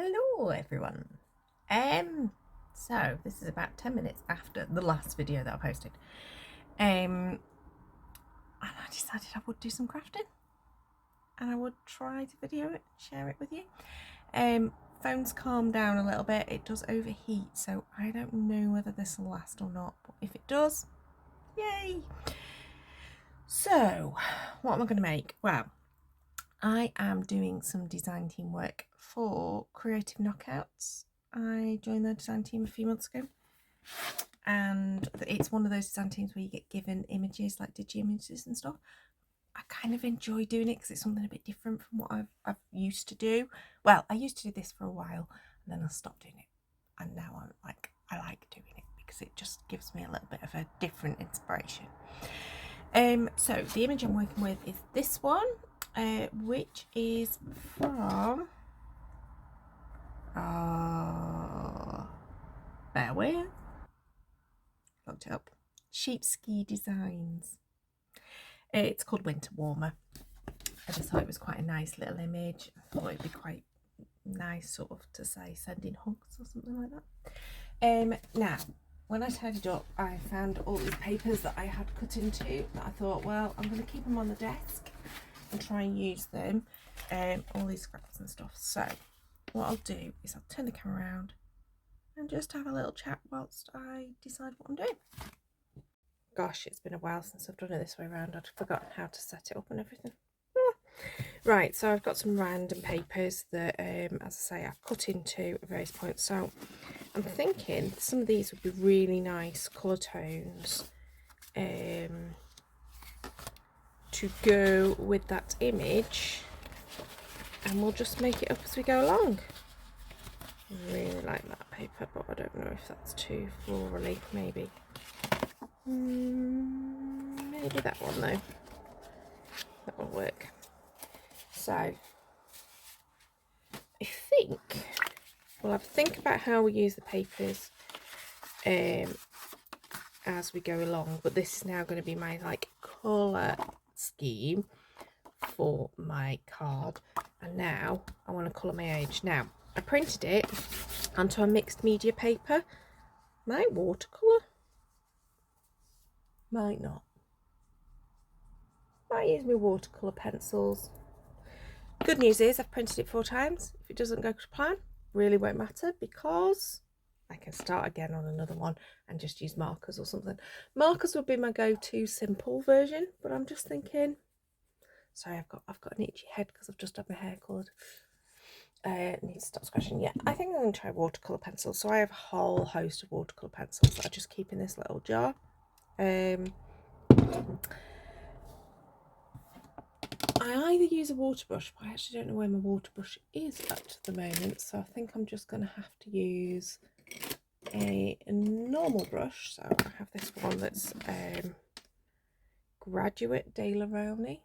Hello everyone. So this is about 10 minutes after the last video that I posted. And I decided I would do some crafting and I would try to video it, share it with you. Phone's calmed down a little bit. It does overheat, so I don't know whether this will last or not, but if it does, yay. So what am I going to make? Well, I am doing some design team work for Creative Knockouts. I joined their design team a few months ago, and it's one of those design teams where you get given images, like digi-images and stuff. I kind of enjoy doing it because it's something a bit different from what I've used to do. Well, I used to do this for a while and then I stopped doing it, and now I like doing it because it just gives me a little bit of a different inspiration. So the image I'm working with is this one, which is from bear with, looked it up, Sheepski Designs. It's called Winter Warmer. I just thought it was quite a nice little image. I thought it'd be quite nice sort of to say sending hugs or something like that. Now when I tidied up, I found all these papers that I had cut into that I thought, well, I'm going to keep them on the desk and try and use them, all these scraps and stuff. So what I'll do is I'll turn the camera around and just have a little chat whilst I decide what I'm doing. Gosh, it's been a while since I've done it this way around. I'd forgotten how to set it up and everything. Right, so I've got some random papers that, as I say, I've cut into at various points. So I'm thinking some of these would be really nice colour tones to go with that image, and we'll just make it up as we go along. I really like that paper, but I don't know if that's too florally. Maybe that one though, that will work. So I think we'll have to think about how we use the papers as we go along, but this is now going to be my colour scheme for my card. And now I want to colour my age. Now I printed it onto a mixed media paper. Might watercolour, might not. Might use my watercolour pencils. Good news is I've printed it 4 times. If it doesn't go to plan, really won't matter, because I can start again on another one and just use markers or something. Markers would be my go-to simple version, but I'm just thinking, sorry, I've got an itchy head because I've just had my hair coloured. Need to stop scratching. Yeah, I think I'm going to try watercolour pencils. So I have a whole host of watercolour pencils that I just keep in this little jar. I either use a water brush, but I actually don't know where my water brush is at the moment, so I think I'm just going to have to use a normal brush. So I have this one that's Graduate De La Rowney.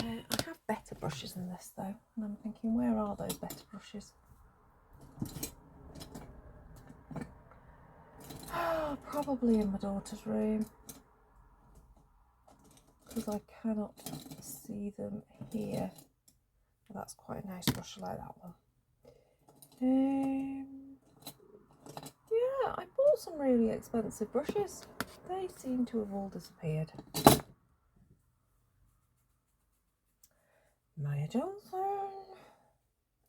I have better brushes than this though, and I'm thinking, where are those better brushes? Oh, probably in my daughter's room, because I cannot see them here. Well, that's quite a nice brush, I like that one. Yeah, I bought some really expensive brushes. They seem to have all disappeared. Maya Johnson. Oh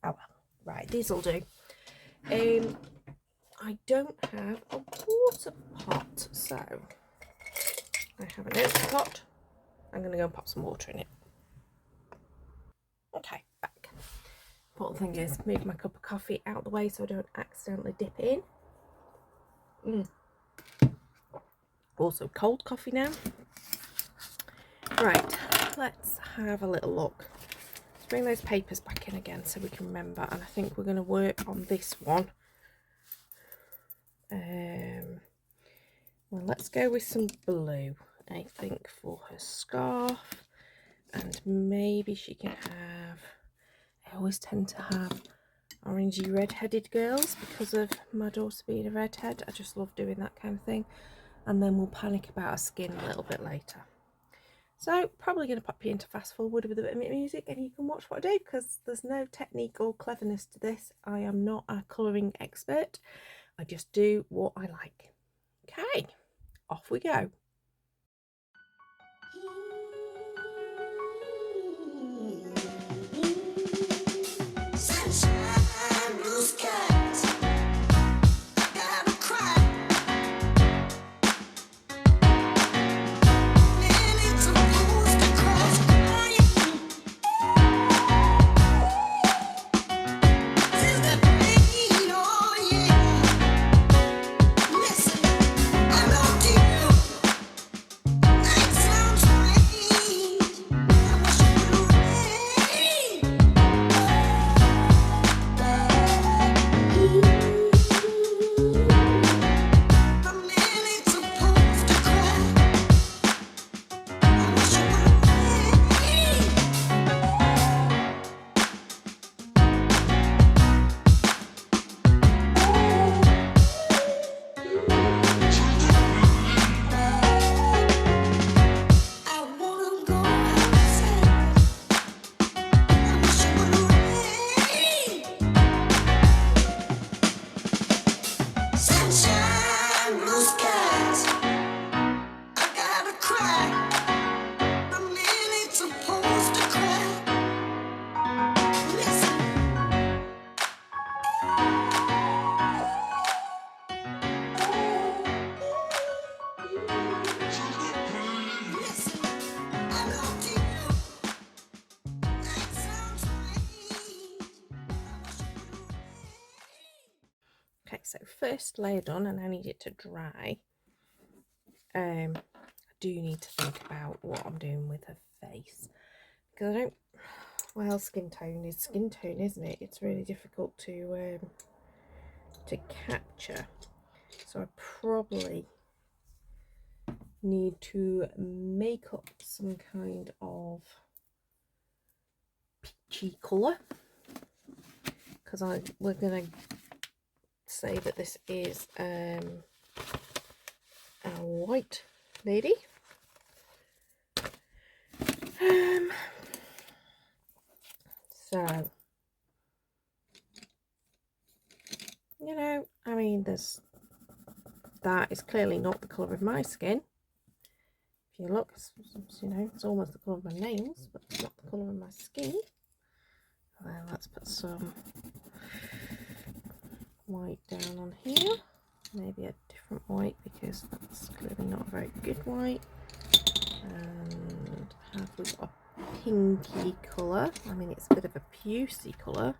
well, right, these will do. I don't have a water pot, so I have an empty pot. I'm going to go and pop some water in it. Okay, back. Important thing is move my cup of coffee out of the way so I don't accidentally dip it in. Also cold coffee now. Right, let's have a little look. Let's bring those papers back in again so we can remember, and I think we're going to work on this one. Well, let's go with some blue, I think, for her scarf, and maybe she can have, I always tend to have orangey red-headed girls because of my daughter being a redhead. I just love doing that kind of thing. And then we'll panic about her skin a little bit later. So probably going to pop you into fast forward with a bit of music and you can watch what I do, because there's no technique or cleverness to this. I am not a colouring expert. I just do what I like. Okay, off we go. Sunshine, blue skies. I gotta cry. Man, it's supposed to cross crying. Feel the pain, oh yeah. Listen, I love you. That sounds strange. I wish you would rain. The man ain't supposed to cry. I wish you would rain. I wanna go outside. I wish you would rain. Sunshine, blue skies. I gotta cry. The man ain't supposed to cry. Listen, listen. I love you. That sounds strange. I wish you would rain. Okay, so first layer done, and I need it to dry. I do need to think about what I'm doing with her face, because I don't, well, skin tone is skin tone, isn't it? It's really difficult to capture, so I probably need to make up some kind of peachy colour, because we're gonna say that this is a white lady. So, you know, I mean, that is clearly not the colour of my skin. If you look, you know, it's almost the colour of my nails, but it's not the colour of my skin. Then let's put some white down on here. Maybe a different white, because that's clearly not a very good white. And have we got a pinky colour? I mean, it's a bit of a pucey colour.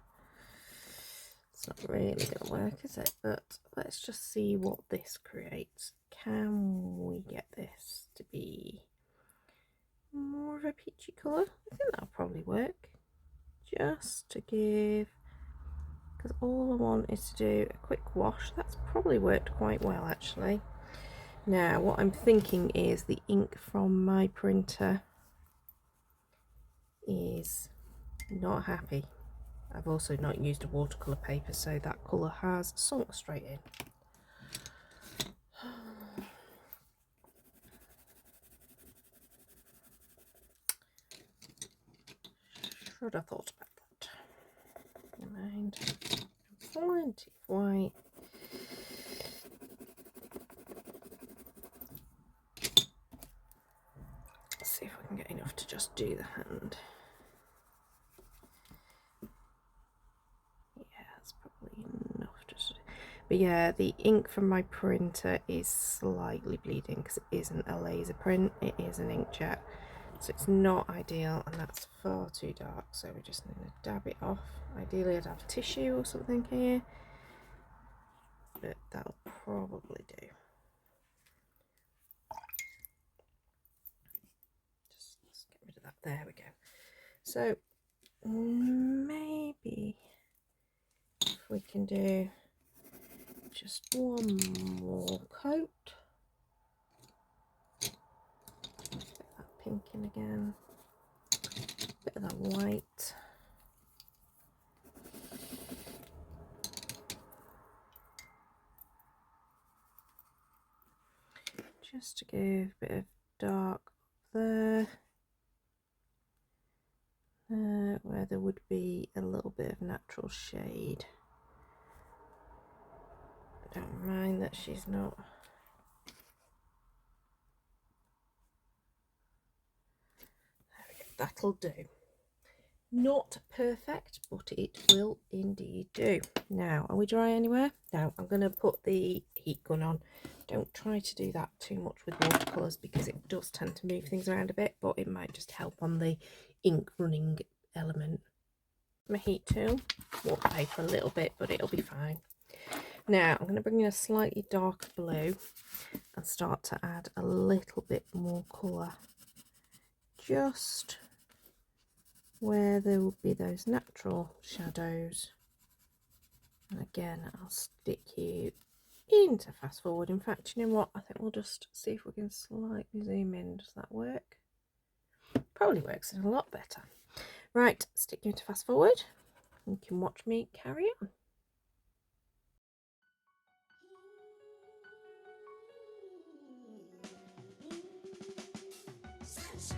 It's not really going to work, is it? But let's just see what this creates. Can we get this to be more of a peachy colour? I think that'll probably work. Just to give, because all I want is to do a quick wash. That's probably worked quite well, actually. Now, what I'm thinking is the ink from my printer is not happy. I've also not used a watercolour paper, so that colour has sunk straight in. Should have thought about that. Never mind. Plenty of white. Let's see if we can get enough to just do the hand. Yeah, that's probably enough. But yeah, the ink from my printer is slightly bleeding because it isn't a laser print, it is an inkjet. So it's not ideal, and that's far too dark, so we're just going to dab it off. Ideally I'd have tissue or something here, but that'll probably do. Just let's get rid of that. There we go. So maybe if we can do just one more coat. Put that pink in again. Bit of that white. Just to give a bit of dark up there. there would be a little bit of natural shade. I don't mind that she's not. There we go, that'll do. Not perfect, but it will indeed do. Now, are we dry anywhere? No, I'm going to put the heat gun on. Don't try to do that too much with watercolours because it does tend to move things around a bit, but it might just help on the ink running element. My heat tool, water paper a little bit, but it'll be fine. Now, I'm going to bring in a slightly darker blue and start to add a little bit more colour. Just where there will be those natural shadows. And again, I'll stick you into fast forward. In fact, you know what? I think we'll just see if we can slightly zoom in. Does that work? Probably works a lot better. Right, stick you into fast forward. You can watch me carry on. Sunshine,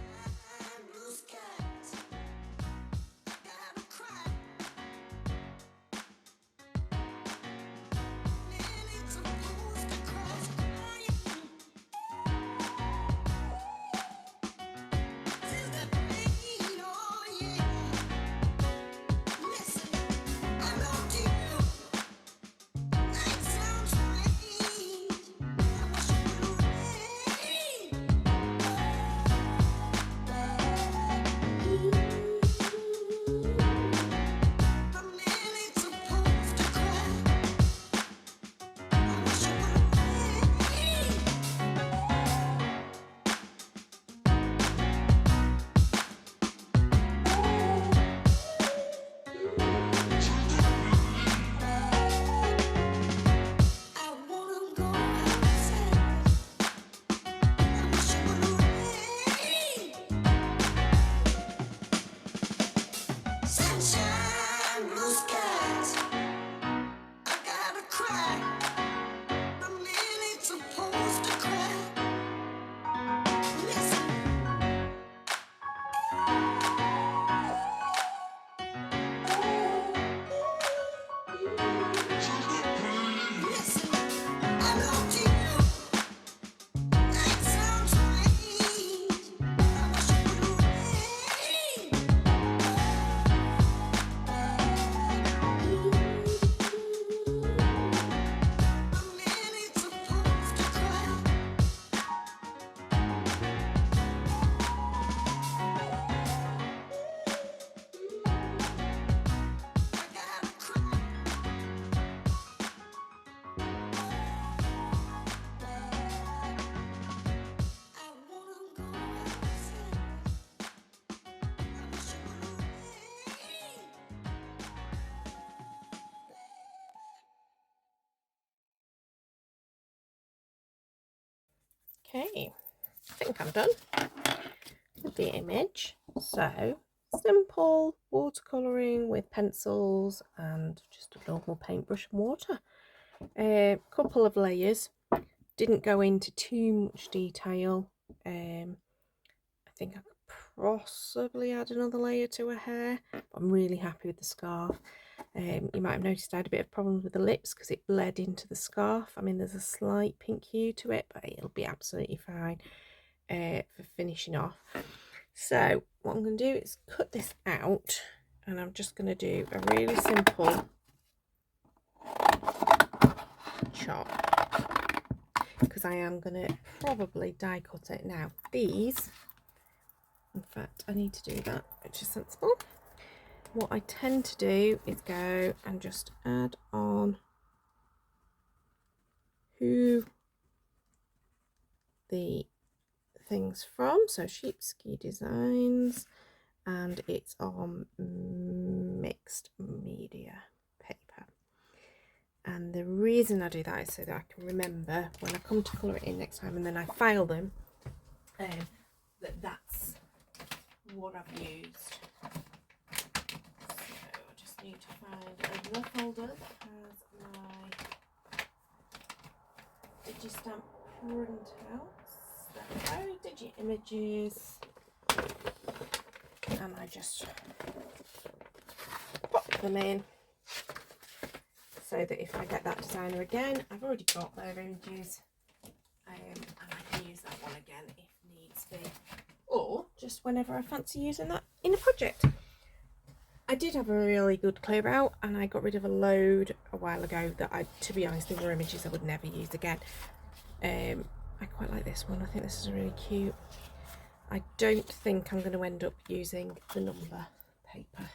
blue skies. I gotta cry. Nearly supposed to cross crying. Feel the pain, oh yeah. Listen, I loved you. Night sounds strange. I wish you would rain. I'm nearly supposed to cry. I wish you would rain. I wanna go outside. I wish you would rain. Sunshine, blue skies. I gotta cry. I'm really supposed to cry. Listen, listen. I loved you. Night sounds strange. I wish you would rain. I'm really supposed to cry. I gotta cry. I wanna go outside. I wish you would rain. Okay, I think I'm done with the image. So, simple watercolouring with pencils and just a normal paintbrush and water. A couple of layers. Didn't go into too much detail. I think I could possibly add another layer to her hair, but I'm really happy with the scarf. You might have noticed I had a bit of problems with the lips because it bled into the scarf. I mean, there's a slight pink hue to it, but it'll be absolutely fine for finishing off. So what I'm going to do is cut this out, and I'm just going to do a really simple chop because I am going to probably die cut it now. These, in fact, I need to do that, which is sensible. What I tend to do is go and just add on who the things from. So Sheepsky Designs, and it's on mixed media paper. And the reason I do that is so that I can remember when I come to colour it in next time and then I file them, that's what I've used. So I just need to find another folder that has my Digistamp printouts. There we go, Digi Images. And I just them in so that if I get that designer again, I've already got their images, and I can use that one again if needs be, or just whenever I fancy using that in a project. I did have a really good clear out, and I got rid of a load a while ago that to be honest, they were images I would never use again. I quite like this one. I think this is really cute. I don't think I'm going to end up using the number paper,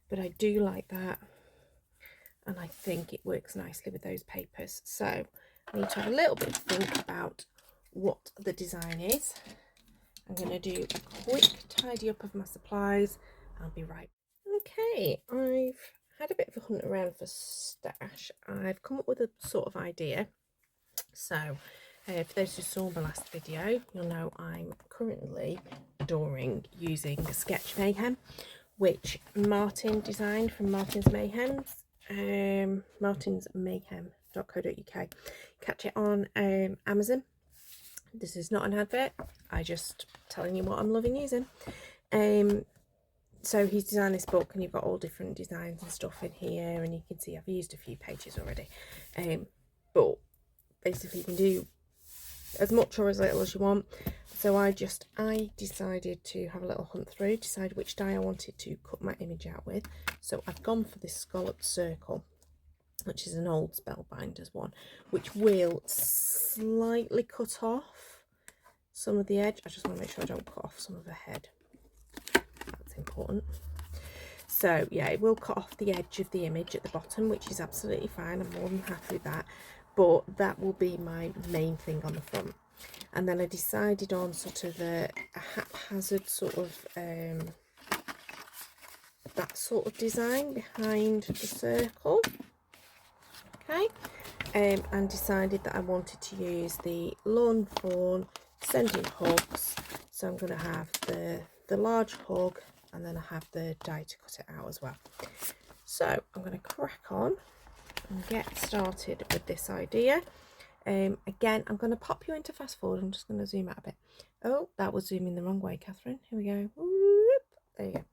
but I do like that, and I think it works nicely with those papers. So I need to have a little bit of think about what the design is. I'm going to do a quick tidy up of my supplies. I'll be right. Okay, I've had a bit of a hunt around for stash. I've come up with a sort of idea. So for those who saw my last video, you'll know I'm currently adoring using Sketch Mayhem, which Martin designed from Martin's Mayhems, martinsmayhem.co.uk. Catch it on Amazon. This is not an advert, I just telling you what I'm loving using. So he's designed this book, and you've got all different designs and stuff in here, and you can see I've used a few pages already, but basically you can do as much or as little as you want. So I decided to have a little hunt through, decide which die I wanted to cut my image out with. So I've gone for this scalloped circle, which is an old Spellbinders one, which will slightly cut off some of the edge. I just want to make sure I don't cut off some of the head. That's important. So yeah, it will cut off the edge of the image at the bottom, which is absolutely fine. I'm more than happy with that, but that will be my main thing on the front. And then I decided on sort of a haphazard sort of that sort of design behind the circle. Okay, and decided that I wanted to use the lawn fawn sending hugs. So I'm going to have the large hug, and then I have the die to cut it out as well. So I'm going to crack on and get started with this idea. Again, I'm going to pop you into fast forward. I'm just going to zoom out a bit. Oh, that was zooming the wrong way, Catherine. Here we go. Whoop. There you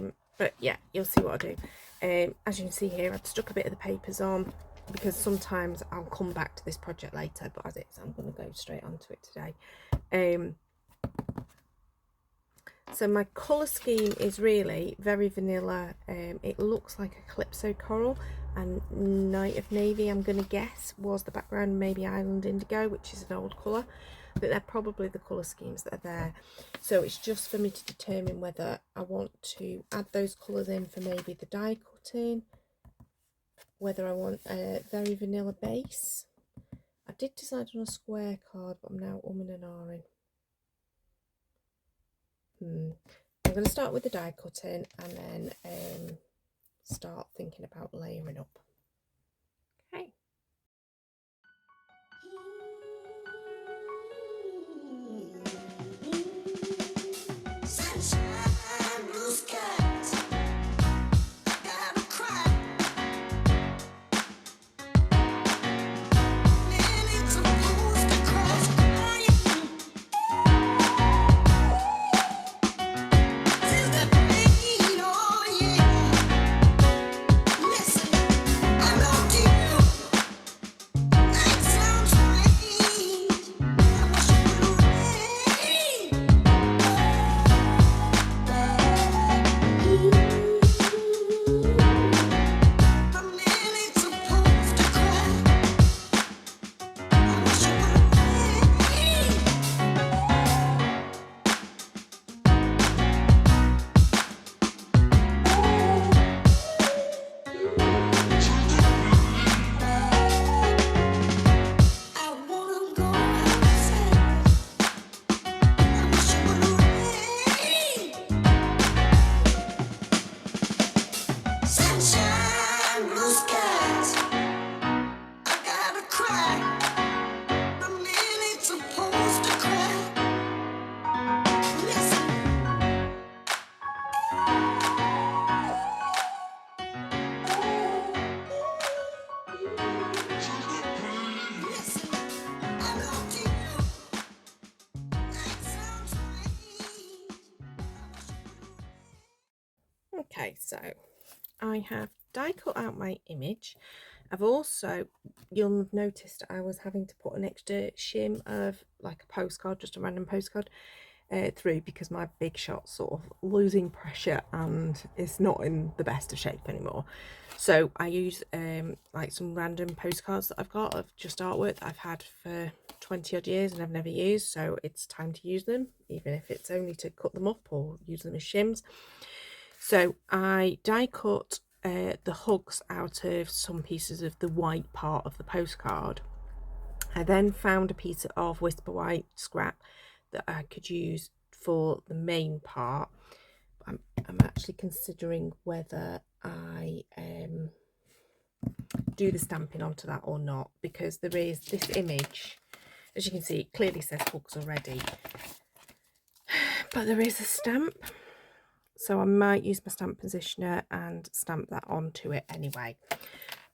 go. But yeah, you'll see what I do. As you can see here, I've stuck a bit of the papers on because sometimes I'll come back to this project later, but as it is, I'm going to go straight onto it today. So my colour scheme is really very vanilla. It looks like a Calypso coral, and Night of Navy, I'm going to guess, was the background, maybe Island Indigo, which is an old colour, but they're probably the colour schemes that are there. So it's just for me to determine whether I want to add those colours in for maybe the die cutting, whether I want a very vanilla base. I did decide on a square card, but I'm now umming and ahhing. I'm going to start with the die cutting and then start thinking about layering up. Okay. Sunshine, blue skies. I gotta cry. Nearly supposed to cross crying. Feel the pain, oh yeah. Listen, I love you. That sounds strange. I wish you would rain. I'm nearly supposed to cry. I wish you would rain. I wanna go outside. I wish you would rain. Sunshine, blue skies. I gotta cry. I'm nearly supposed to cry. Listen, listen, I love you. That sounds strange. Okay, so I have die cut out my image. I've also, you'll have noticed I was having to put an extra shim of like a postcard, just a random postcard, through because my big shot's sort of losing pressure and it's not in the best of shape anymore. So I use like some random postcards that I've got of just artwork that I've had for 20 odd years and I've never used, so it's time to use them, even if it's only to cut them up or use them as shims. So I die cut the hugs out of some pieces of the white part of the postcard. I then found a piece of Whisper White scrap that I could use for the main part. I'm actually considering whether I do the stamping onto that or not, because there is this image, as you can see, it clearly says hugs already, but there is a stamp. So I might use my stamp positioner and stamp that onto it anyway.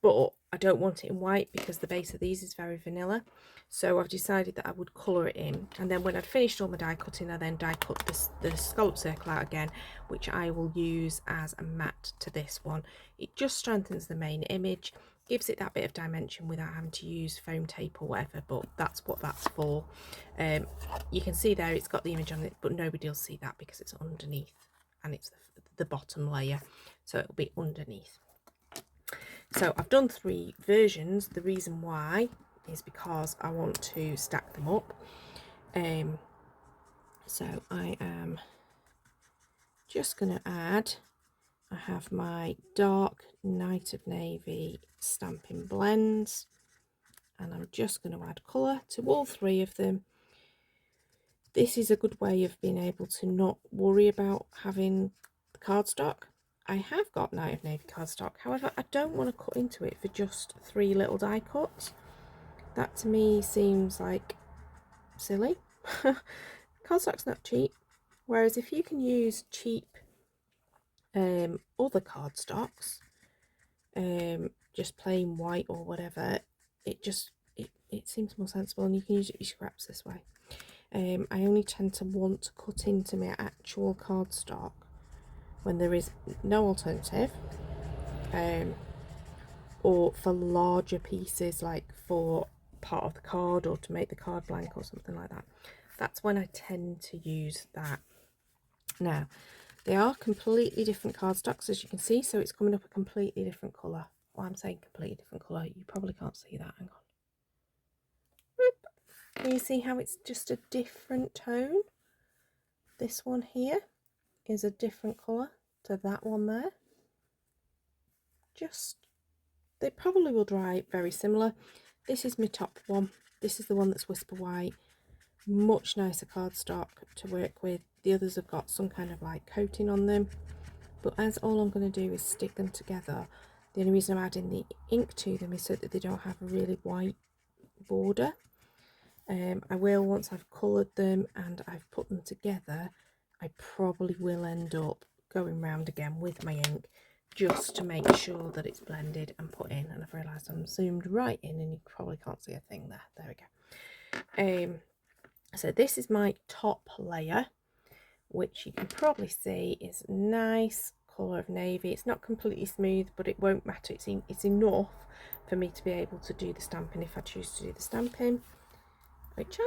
But I don't want it in white because the base of these is very vanilla. So I've decided that I would colour it in. And then when I'd finished all my die cutting, I then die cut the scallop circle out again, which I will use as a mat to this one. It just strengthens the main image, gives it that bit of dimension without having to use foam tape or whatever, but that's what that's for. You can see there it's got the image on it, but nobody will see that because it's underneath. And it's the bottom layer, so it'll be underneath. So I've done 3 versions. The reason why is because I want to stack them up. So I am just going to add, I have my dark Night of Navy stamping blends, and I'm just going to add colour to all 3 of them. This is a good way of being able to not worry about having the cardstock. I have got Night of Navy cardstock, however I don't want to cut into it for just 3 little die cuts. That to me seems like silly. Cardstock's not cheap, whereas if you can use cheap other cardstocks, just plain white or whatever, it seems more sensible, and you can use your scraps this way. I only tend to want to cut into my actual cardstock when there is no alternative, or for larger pieces, like for part of the card or to make the card blank or something like that. That's when I tend to use that. Now, they are completely different cardstocks, as you can see, so it's coming up a completely different colour. Well, I'm saying completely different colour, you probably can't see that, hang on. Can you see how it's just a different tone? This one here is a different colour to that one there. They probably will dry very similar. This is my top one. This is the one that's Whisper White. Much nicer cardstock to work with. The others have got some kind of like coating on them. But as all I'm going to do is stick them together, the only reason I'm adding the ink to them is so that they don't have a really white border. I will, once I've coloured them and I've put them together, I probably will end up going round again with my ink just to make sure that it's blended and put in. And I've realised I'm zoomed right in and you probably can't see a thing there. There we go. So this is my top layer, which you can probably see is nice colour of navy. It's not completely smooth, but it won't matter. It's enough for me to be able to do the stamping if I choose to do the stamping, which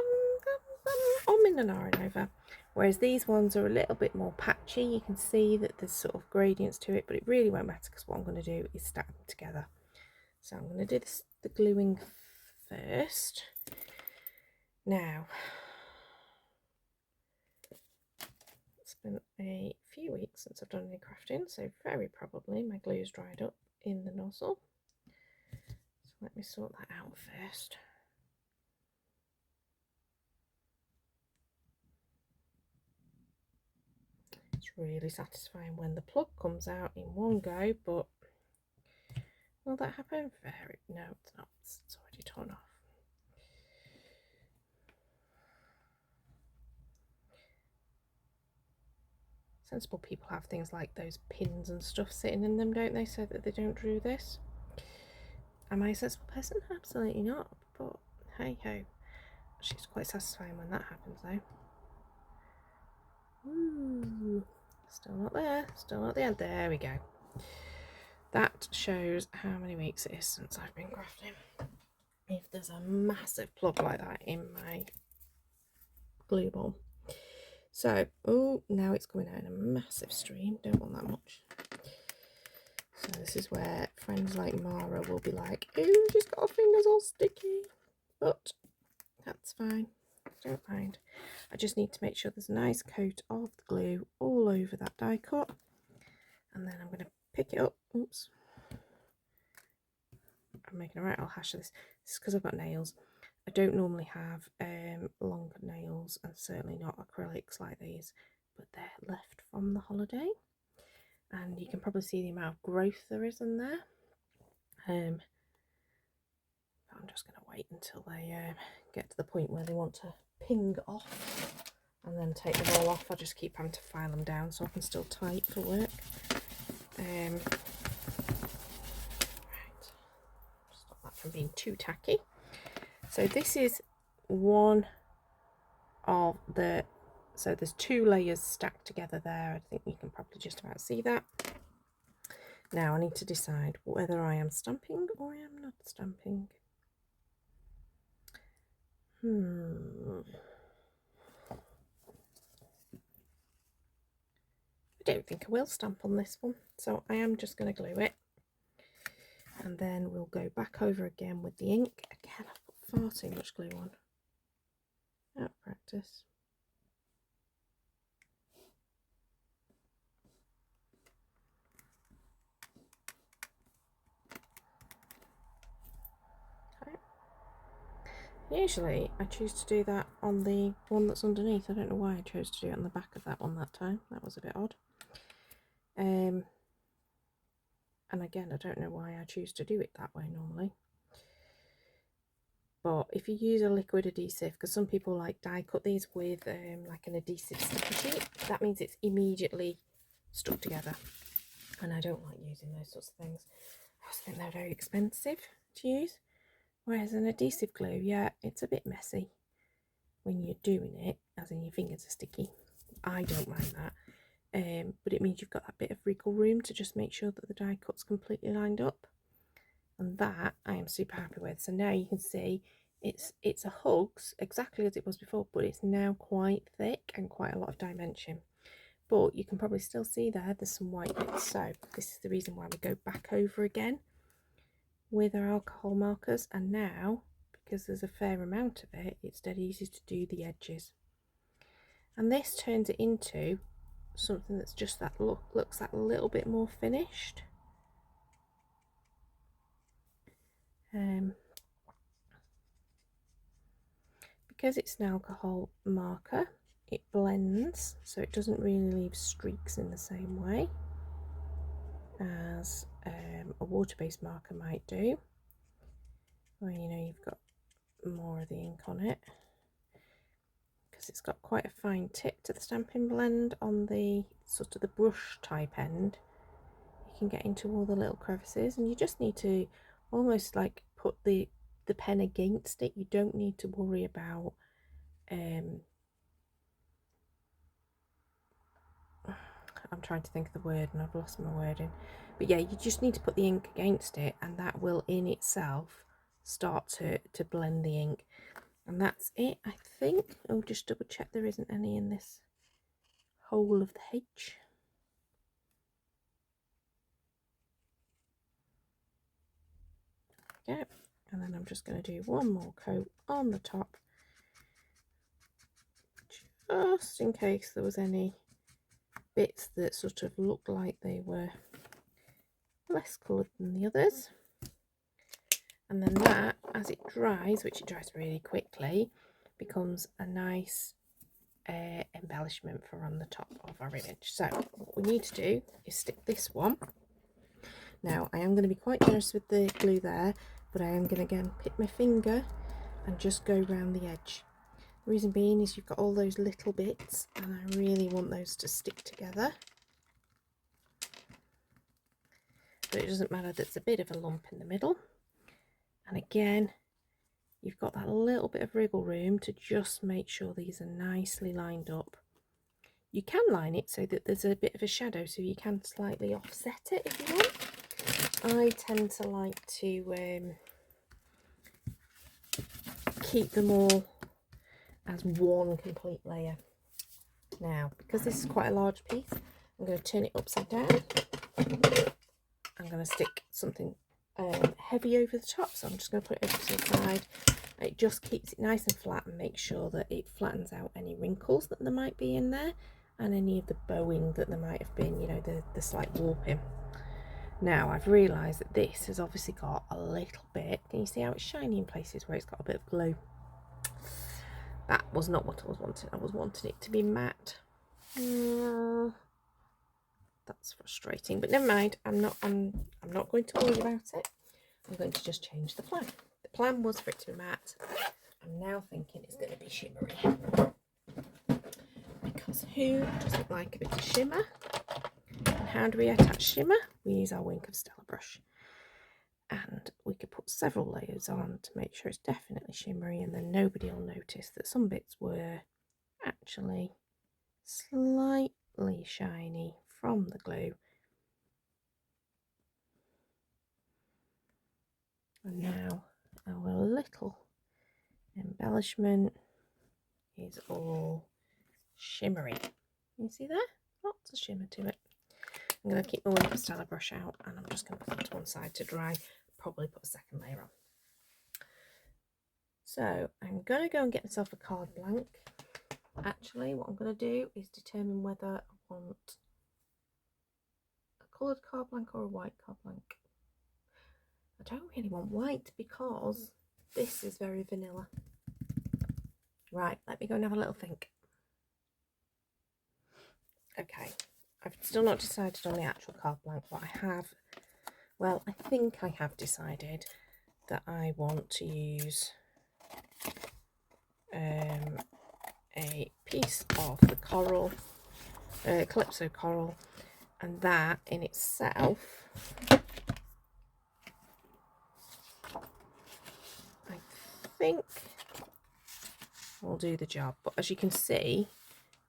I'm in an iron over. Whereas these ones are a little bit more patchy. You can see that there's sort of gradients to it, but it really won't matter because what I'm going to do is stack them together. So I'm going to do the gluing first. Now, it's been a few weeks since I've done any crafting, so very probably my glue's dried up in the nozzle. So let me sort that out first. It's really satisfying when the plug comes out in one go, but will that happen? No, it's not. It's already torn off. Sensible people have things like those pins and stuff sitting in them, don't they, so that they don't do this. Am I a sensible person? Absolutely not, but hey ho. She's quite satisfying when that happens though. Ooh, still not there, still not the end. There we go. that shows how many weeks it is since I've been crafting. If there's a massive plug like that in my glue ball. So, oh, now it's coming out in a massive stream. Don't want that much. So this is where friends like Mara will be like, oh, she's got her fingers all sticky. But that's fine. Don't mind. I just need to make sure there's a nice coat of the glue all over that die cut. And then I'm going to pick it up. Oops. I'm making a right old hash of this. This is because I've got nails. I don't normally have long nails, and certainly not acrylics like these, but they're left from the holiday. And you can probably see the amount of growth there is in there. I'm just going to wait until they get to the point where they want to ping off and then take them all off. I just keep having to file them down so I can still type for work. Right. Stop that from being too tacky. So this is one of the, so there's 2 layers stacked together there. I think you can probably just about see that. Now I need to decide whether I am stamping or I am not stamping. I don't think I will stamp on this one, so I am just going to glue it, and then we'll go back over again with the ink. Again, I've put far too much glue on. Out of practice. Okay. Usually I choose to do that on the one that's underneath. I don't know why I chose to do it on the back of that one that time. That was a bit odd. And again, I don't know why I choose to do it that way normally. But if you use a liquid adhesive, because some people like die cut these with like an adhesive sticky sheet, that means it's immediately stuck together. And I don't like using those sorts of things. I also think they're very expensive to use. Whereas an adhesive glue, yeah, it's a bit messy when you're doing it, as in your fingers are sticky. I don't mind that. But it means you've got that bit of wriggle room to just make sure that the die cut's completely lined up. And that I am super happy with. So now you can see it's a hugs exactly as it was before, but it's now quite thick and quite a lot of dimension. But you can probably still see there's some white bits. So this is the reason why we go back over again with our alcohol markers. And now, because there's a fair amount of it, it's dead easy to do the edges. And this turns it into something that's just that looks that little bit more finished. Because it's an alcohol marker, it blends, so it doesn't really leave streaks in the same way as a water-based marker might do, where you know you've got more of the ink on it. Because it's got quite a fine tip to the stamping blend on the sort of the brush type end, you can get into all the little crevices, and you just need to almost like put the pen against it. You don't need to worry about I'm trying to think of the word and I've lost my wording, but yeah, you just need to put the ink against it, and that will in itself start to blend the ink. And that's it, I think. I'll just double check there isn't any in this hole of the H. Yeah, and then I'm just going to do one more coat on the top, just in case there was any bits that sort of looked like they were less coloured than the others. And then that, as it dries, which it dries really quickly, becomes a nice embellishment for on the top of our image. So what we need to do is stick this one. Now I am going to be quite generous with the glue there, but I am going to again pick my finger and just go around the edge. The reason being is you've got all those little bits, and I really want those to stick together. But it doesn't matter, there's a bit of a lump in the middle. And again, you've got that little bit of wriggle room to just make sure these are nicely lined up. You can line it so that there's a bit of a shadow, so you can slightly offset it if you want. I tend to like to keep them all as one complete layer. Now, because this is quite a large piece, I'm going to turn it upside down. I'm going to stick something heavy over the top, so I'm just going to put it over to the side. It just keeps it nice and flat and makes sure that it flattens out any wrinkles that there might be in there and any of the bowing that there might have been, you know, the slight warping. Now I've realised that this has obviously got a little bit, can you see how it's shiny in places where it's got a bit of glue? That was not what I was wanting. I was wanting it to be matte. That's frustrating, but never mind. I'm not going to worry about it. I'm going to just change the plan. The plan was for it to be matte. I'm now thinking it's going to be shimmery. Because who doesn't like a bit of shimmer? And how do we attach shimmer? We use our Wink of Stella brush. And we could put several layers on to make sure it's definitely shimmery, and then nobody will notice that some bits were actually slightly shiny from the glue. And now our little embellishment is all shimmery. You see there? Lots of shimmer to it. I'm going to keep my Wink of Stella brush out, and I'm just going to put it to one side to dry. Probably put a second layer on. So I'm going to go and get myself a card blank. Actually, what I'm going to do is determine whether I want a coloured card blank or a white card blank. I don't really want white because this is very vanilla. Right, let me go and have a little think. Okay, I've still not decided on the actual card blank, but I have, well, I think I have decided that I want to use a piece of the coral, Calypso coral, and that in itself, I think will do the job. But as you can see,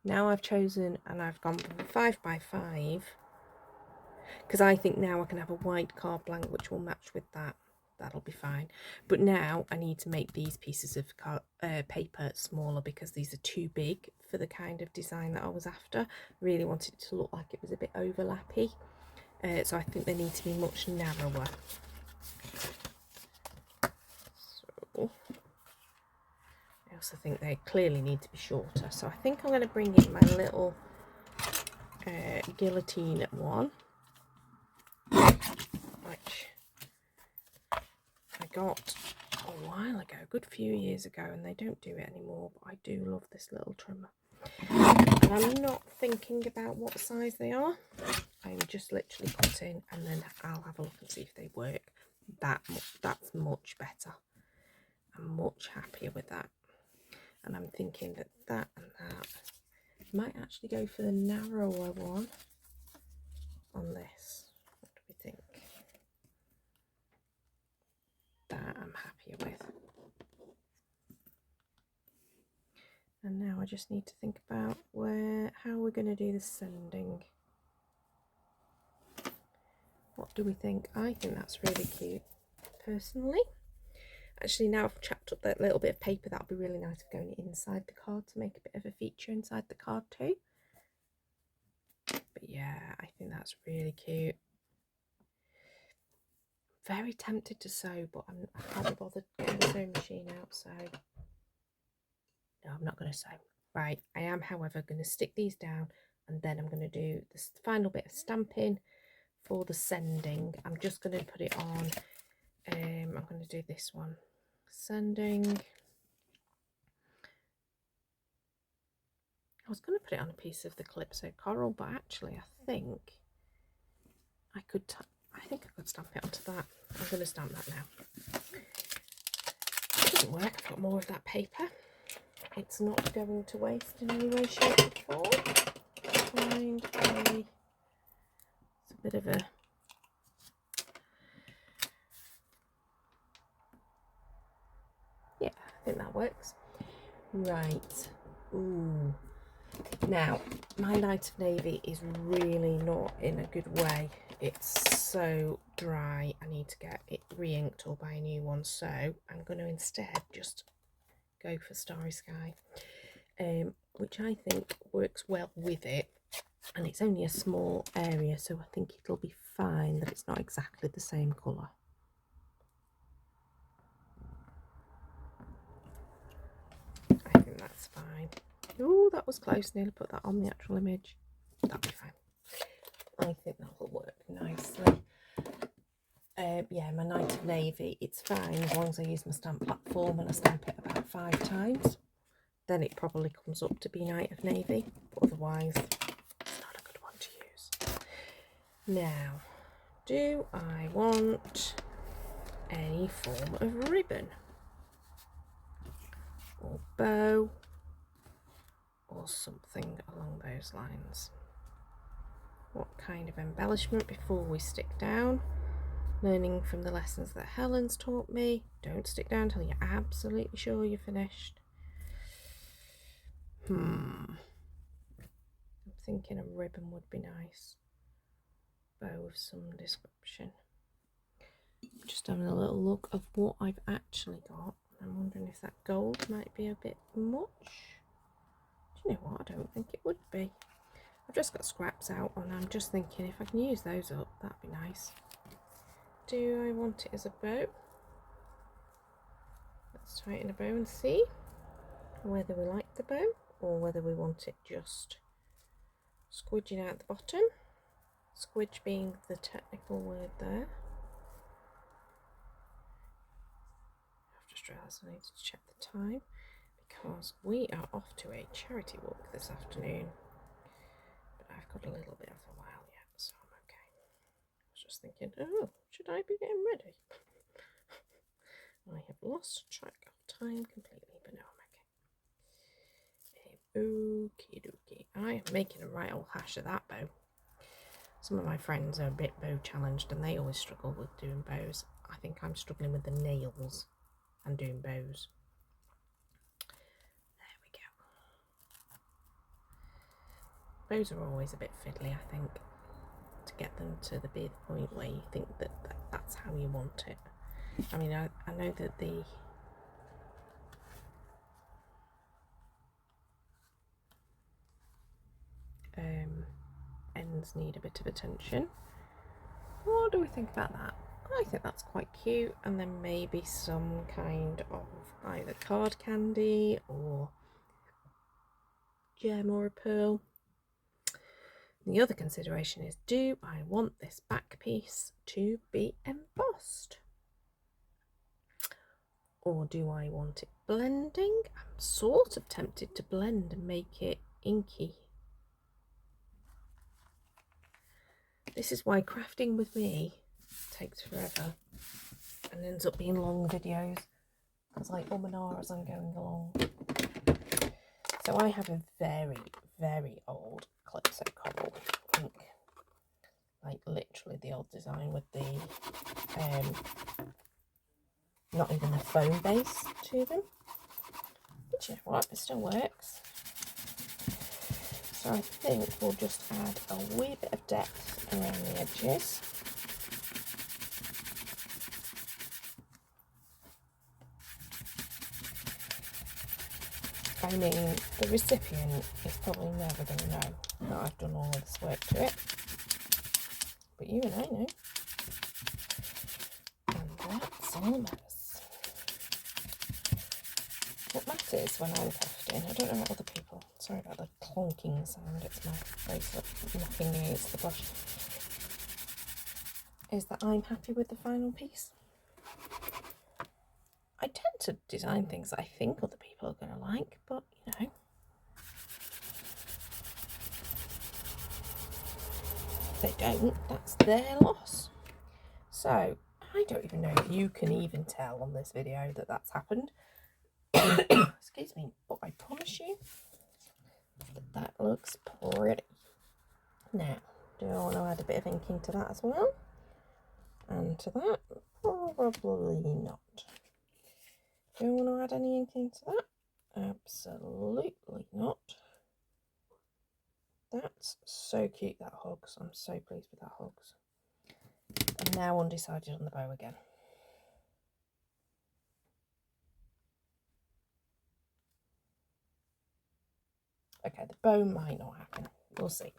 now I've chosen and I've gone for 5x5 because I think now I can have a white card blank which will match with that. That'll be fine. But now I need to make these pieces of paper smaller because these are too big for the kind of design that I was after. Really wanted it to look like it was a bit overlappy. So I think they need to be much narrower. So I also think they clearly need to be shorter. So I think I'm going to bring in my little guillotine one, which I got a while ago, a good few years ago, and they don't do it anymore, but I do love this little trimmer. And I'm not thinking about what size they are. I'm just literally cutting, and then I'll have a look and see if they work. That's much better. I'm much happier with that. And I'm thinking that that and that might actually go for the narrower one on this. What do we think? That I'm happier with. And now I just need to think about how we're going to do the sending. What do we think? I think that's really cute, personally. Actually, now I've chapped up that little bit of paper, that'll be really nice for going inside the card to make a bit of a feature inside the card too. But yeah, I think that's really cute. Very tempted to sew, but I can't be bothered getting the sewing machine out, so no, I'm not going to sew. Right, I am, however, going to stick these down, and then I'm going to do this final bit of stamping for the sending. I'm just going to put it on, I'm going to do this one. Sending. I was going to put it on a piece of the Calypso coral, but actually I think I could stamp it onto that. I'm going to stamp that now. It doesn't work. I've got more of that paper. It's not going to waste in any way, shape or form. It's a bit of a yeah, I think that works. Right. Ooh. Now, my Night of Navy is really not in a good way. It's so dry. I need to get it re-inked or buy a new one. So I'm going to instead just go for Starry Sky, which I think works well with it. And it's only a small area, so I think it'll be fine that it's not exactly the same colour. I think that's fine. Oh, that was close. Nearly put that on the actual image. That'll be fine. I think that'll work nicely. Yeah, my Night of Navy, it's fine as long as I use my stamp platform and I stamp it about 5 times. Then it probably comes up to be Night of Navy. But otherwise, it's not a good one to use. Now, do I want any form of ribbon? Or bow? Or something along those lines? What kind of embellishment before we stick down? Learning from the lessons that Helen's taught me. Don't stick down until you're absolutely sure you're finished. I'm thinking a ribbon would be nice. Bow of some description. Just having a little look of what I've actually got. I'm wondering if that gold might be a bit much. Do you know what? I don't think it would be. I've just got scraps out and I'm just thinking if I can use those up, that'd be nice. Do I want it as a bow? Let's try it in a bow and see whether we like the bow or whether we want it just squidging out the bottom. Squidge being the technical word there. I've just realised I need to check the time because we are off to a charity walk this afternoon. But I've got a little bit of a while yet, so I'm okay. I was just thinking, oh, should I be getting ready? I have lost track of time completely, but no, I'm okay. Okie dokie. I am making a right old hash of that bow. Some of my friends are a bit bow challenged and they always struggle with doing bows. I think I'm struggling with the nails and doing bows. There we go. Bows are always a bit fiddly, I think, to get them to the point where you think that that's how you want it. I mean, I know that the ends need a bit of attention. What do we think about that? I think that's quite cute, and then maybe some kind of either card candy or gem or a pearl. The other consideration is, do I want this back piece to be embossed? Or do I want it blending? I'm sort of tempted to blend and make it inky. This is why crafting with me takes forever and ends up being long videos. It's like and ah as I'm going along. So I have a very, very old Calypso cobble ink. Like literally the old design with the not even the foam base to them. But you know what, it still works. So I think we'll just add a wee bit of depth around the edges. I mean, the recipient is probably never going to know that I've done all of this work to it. But you and I know. And that's all that matters. What matters when I'm crafting, I don't know about other people, sorry about the clonking sound, it's my bracelet knocking against the brush, is that I'm happy with the final piece. I tend to design things that I think other people are going to like, but you know. If they don't, that's their loss. So, I don't even know if you can even tell on this video that that's happened. Excuse me, but I promise you that looks pretty. Now, do I want to add a bit of ink into that as well? And to that, probably not. Do I want to add any ink into that? Absolutely not. That's so cute, that hugs. I'm so pleased with that hugs. I'm now undecided on the bow again. Okay, the bow might not happen. We'll see.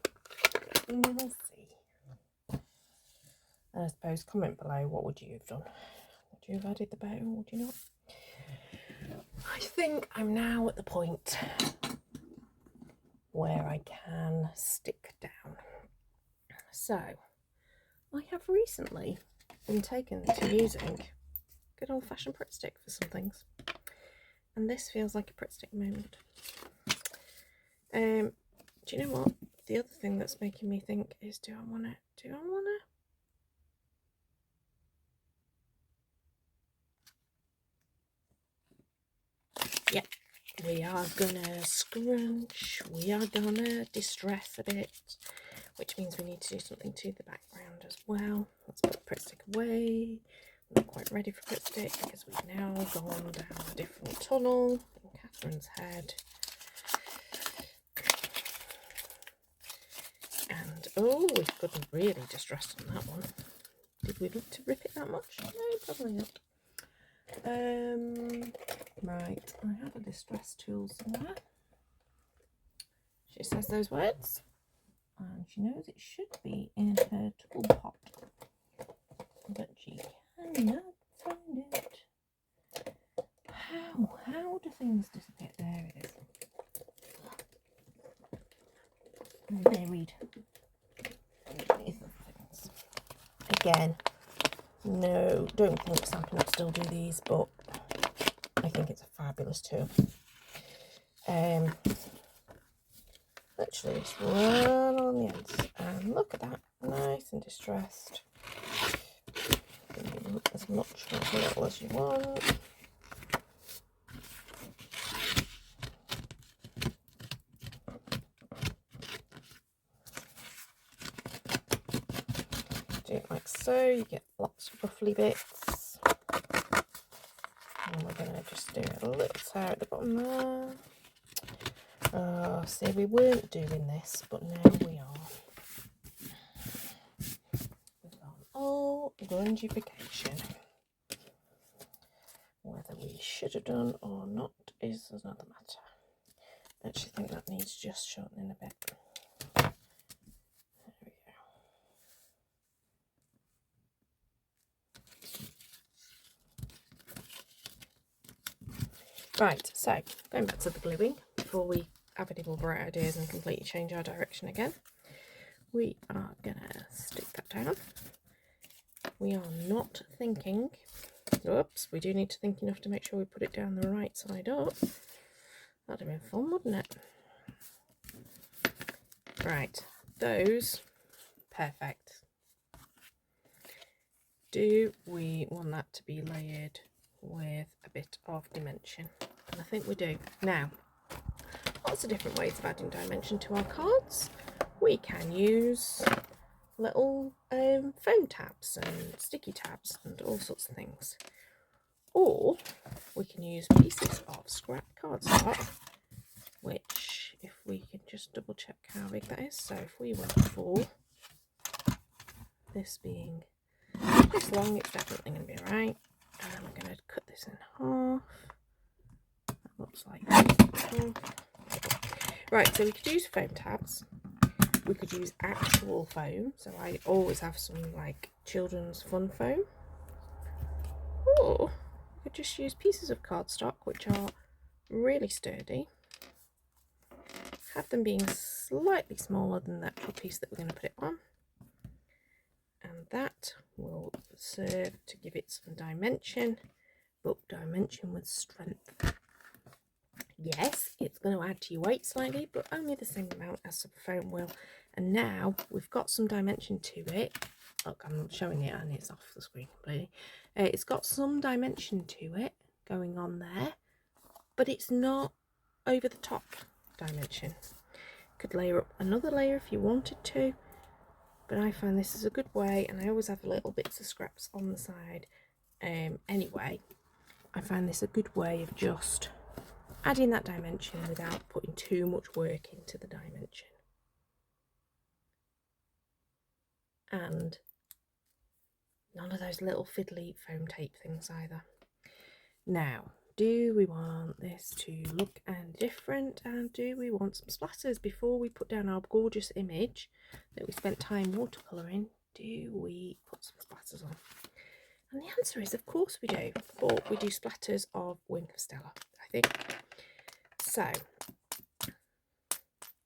We'll see. And I suppose comment below, what would you have done? Would you have added the bow or would you not? I think I'm now at the point where I can stick down. So, I have recently been taken to using good old-fashioned Pritt stick for some things. And this feels like a Pritt stick moment. Do you know what? The other thing that's making me think is, do I want to? Yeah, we are gonna scrunch, we are gonna distress a bit, which means we need to do something to the background as well. Let's put the Pritt stick away. We're not quite ready for Pritt stick because we've now gone down a different tunnel in Catherine's head. And oh, we've gotten really distressed on that one. Did we need to rip it that much? No, probably not. Right, I have a distress tool somewhere. She says those words, and she knows it should be in her tool pot, but she cannot find it. How do things disappear? There it is. Buried underneath the things. Again, no, don't think Stampin' Up still do these, but I think it's a fabulous tool. Literally just run on the ends, and look at that, nice and distressed. As much or as little as you want. Do it like so, you get lots of ruffly bits. And we're going to just do a little tear at the bottom there. Oh, see, we weren't doing this, but now we are. We've gone all grungification. Whether we should have done or not is another matter. I actually think that needs just shortening a bit. There we go. Right, so going back to the gluing before we have any more bright ideas and completely change our direction again. We are gonna stick that down. We are not thinking, oops, we do need to think enough to make sure we put it down the right side up. That'd have been fun, wouldn't it? Right, those, perfect. Do we want that to be layered with a bit of dimension? And I think we do. Now, lots of different ways of adding dimension to our cards. We can use little foam tabs and sticky tabs and all sorts of things. Or we can use pieces of scrap cardstock, which, if we can just double check how big that is. So if we went for this being this long, it's definitely going to be right. And I'm going to cut this in half. That looks like that. Right, so we could use foam tabs. We could use actual foam. So I always have some like children's fun foam. Or we could just use pieces of cardstock, which are really sturdy. Have them being slightly smaller than the actual piece that we're going to put it on. And that will serve to give it some dimension, but dimension with strength. Yes, it's going to add to your weight slightly, but only the same amount as some foam will. And now we've got some dimension to it. Look, I'm showing it and it's off the screen completely. It's got some dimension to it going on there, but it's not over the top dimension. Could layer up another layer if you wanted to, but I find this is a good way, and I always have little bits of scraps on the side. Anyway, I find this a good way of just adding that dimension without putting too much work into the dimension. and none of those little fiddly foam tape things either. Now, do we want this to look and different, and do we want some splatters before we put down our gorgeous image that we spent time watercolouring? Do we put some splatters on? And the answer is, of course we do, but we do splatters of Wink of Stella, I think. So,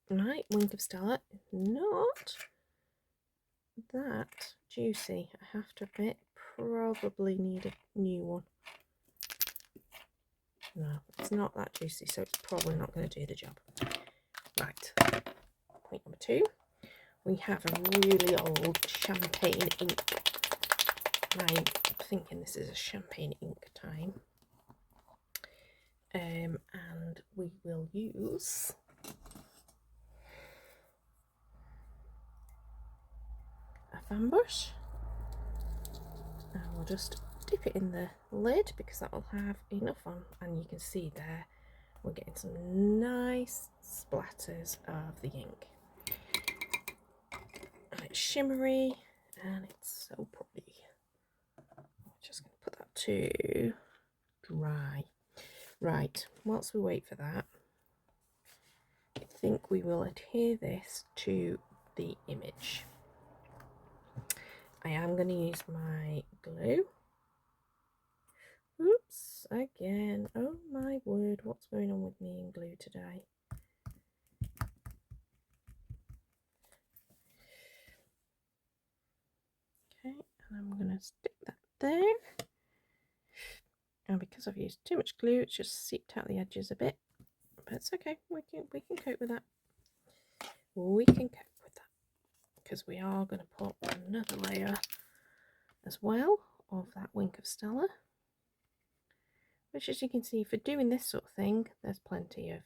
right, Wink of Stella is not that juicy. I have to admit, probably need a new one. No, it's not that juicy, so it's probably not going to do the job. Right, point number 2. We have a really old champagne ink. I'm thinking this is a champagne ink time. And we will use a fan brush, and we'll just dip it in the lid because that will have enough on, and you can see there we're getting some nice splatters of the ink, and it's shimmery and it's so pretty. I'm just going to put that to dry. Right, whilst we wait for that, I think we will adhere this to the image. I am going to use my glue. Oops, again. Oh my word, what's going on with me and glue today? Okay, and I'm going to stick that there. And because I've used too much glue, it's just seeped out the edges a bit. But it's okay, we can cope with that. We can cope with that. Because we are going to put another layer as well of that Wink of Stella. Which, as you can see, for doing this sort of thing, there's plenty of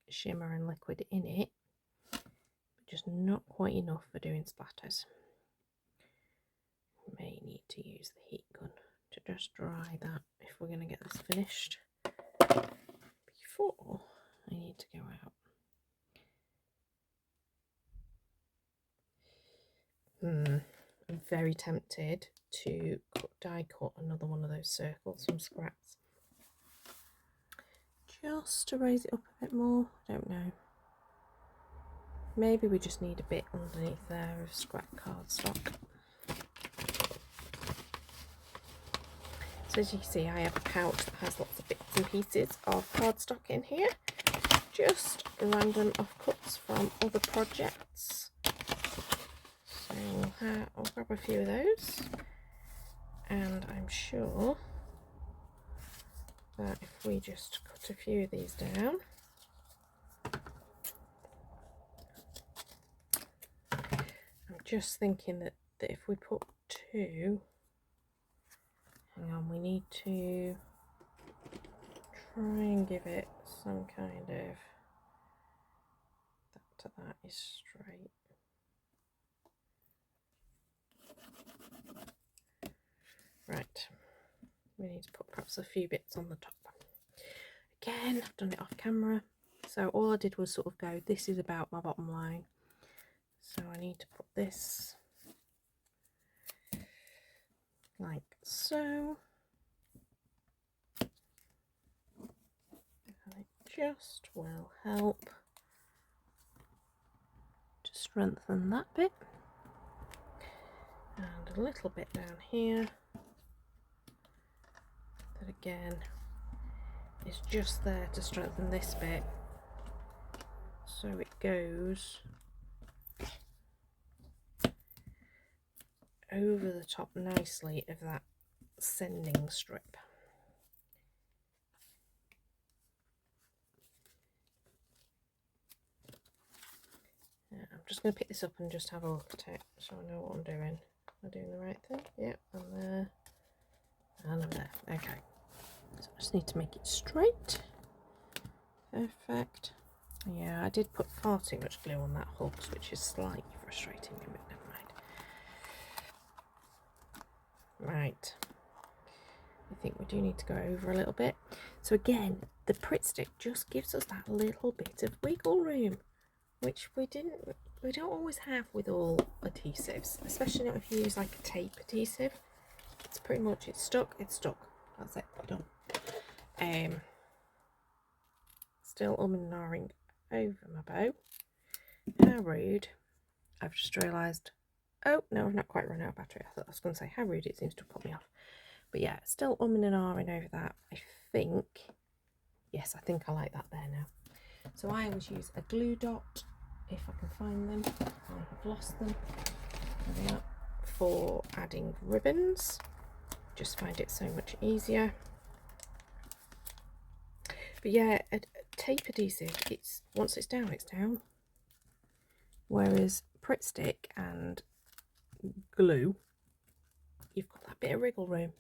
shimmer and liquid in it, but just not quite enough for doing splatters. We may need to use the heat gun to just dry that if we're going to get this finished before I need to go out. I'm very tempted to die cut another one of those circles from scraps, just to raise it up a bit more. I don't know. Maybe we just need a bit underneath there of scrap cardstock. So as you can see, I have a pouch that has lots of bits and pieces of cardstock in here. Just random offcuts from other projects. So I'll grab a few of those. And I'm sure that if we just cut a few of these down, I'm just thinking that if we put 2, hang on, we need to try and give it some kind of, that is straight. Right, we need to put perhaps a few bits on the top. Again, I've done it off camera, so all I did was sort of go, this is about my bottom line. So I need to put this like so. And it just will help to strengthen that bit. And a little bit down here. That again is just there to strengthen this bit, so it goes over the top nicely of that sending strip. Yeah, I'm just going to pick this up and just have a look at it so I know what I'm doing. Am I doing the right thing? Yep, I'm there. And I'm there. Okay. So I just need to make it straight. Perfect. Yeah, I did put far too much glue on that hooks, which is slightly frustrating me, but never mind. Right. I think we do need to go over a little bit. So again, the Pritt stick just gives us that little bit of wiggle room, which we don't always have with all adhesives, especially not if you use like a tape adhesive. It's pretty much, it's stuck, that's it, done. Still and ahhing over my bow. How rude. I've just realised, oh no, I've not quite run out of battery. I was going to say how rude, it seems to have put me off. But yeah, still and ahhing over that. I think, yes, I think I like that there now. So I always use a glue dot if I can find them. I have lost them. There they are. For adding ribbons. Just find it so much easier. But yeah, a tape adhesive, it's once it's down, it's down. Whereas Pritt Stick and glue, you've got that bit of wriggle room.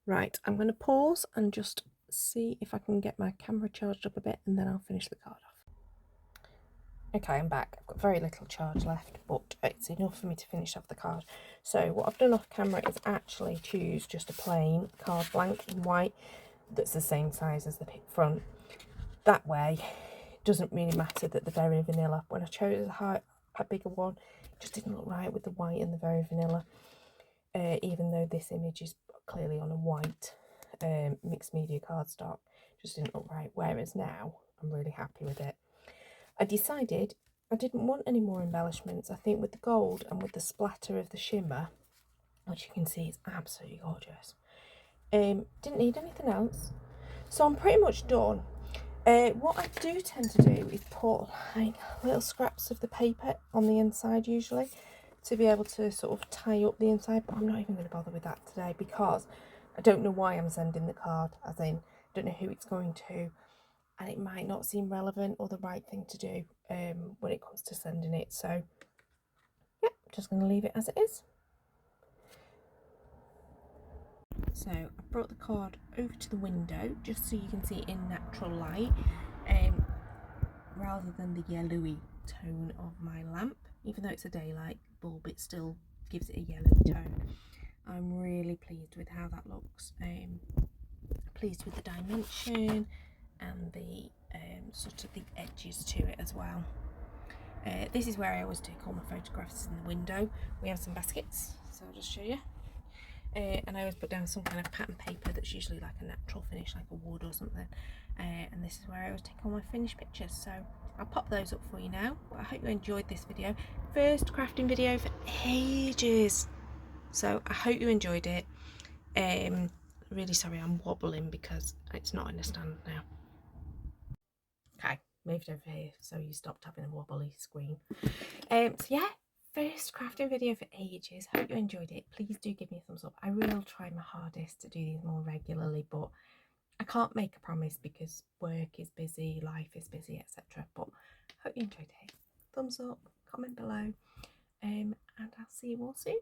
Right, I'm going to pause and just see if I can get my camera charged up a bit, and then I'll finish the card off. Okay, I'm back. I've got very little charge left, but it's enough for me to finish off the card. So what I've done off camera is actually choose just a plain card blank in white that's the same size as the front. That way, it doesn't really matter that the very vanilla. When I chose a bigger one, it just didn't look right with the white and the very vanilla. Even though this image is clearly on a white mixed media cardstock, just didn't look right. Whereas now, I'm really happy with it. I decided I didn't want any more embellishments. I think with the gold and with the splatter of the shimmer, which you can see is absolutely gorgeous, didn't need anything else. So I'm pretty much done. What I do tend to do is put like little scraps of the paper on the inside usually to be able to sort of tie up the inside, but I'm not even going to bother with that today because I don't know why I'm sending the card, as in I don't know who it's going to, and it might not seem relevant or the right thing to do when it comes to sending it. So yeah, I'm just going to leave it as it is. So I brought the card over to the window just so you can see it in natural light, rather than the yellowy tone of my lamp. Even though it's a daylight bulb, it still gives it a yellowy tone. I'm really pleased with how that looks. Pleased with the dimension and the sort of the edges to it as well. This is where I always take all my photographs in the window. We have some baskets, so I'll just show you. And I always put down some kind of pattern paper that's usually like a natural finish, like a wood or something. And this is where I always take all my finished pictures. So I'll pop those up for you now. But I hope you enjoyed this video. First crafting video for ages. So I hope you enjoyed it. Really sorry I'm wobbling because it's not in a stand now. Okay, moved over here so you stopped having a wobbly screen. So yeah, first crafting video for ages. Hope you enjoyed it. Please do give me a thumbs up. I will try my hardest to do these more regularly, but I can't make a promise because work is busy, life is busy, etc. But hope you enjoyed it. Thumbs up, comment below, and I'll see you all soon.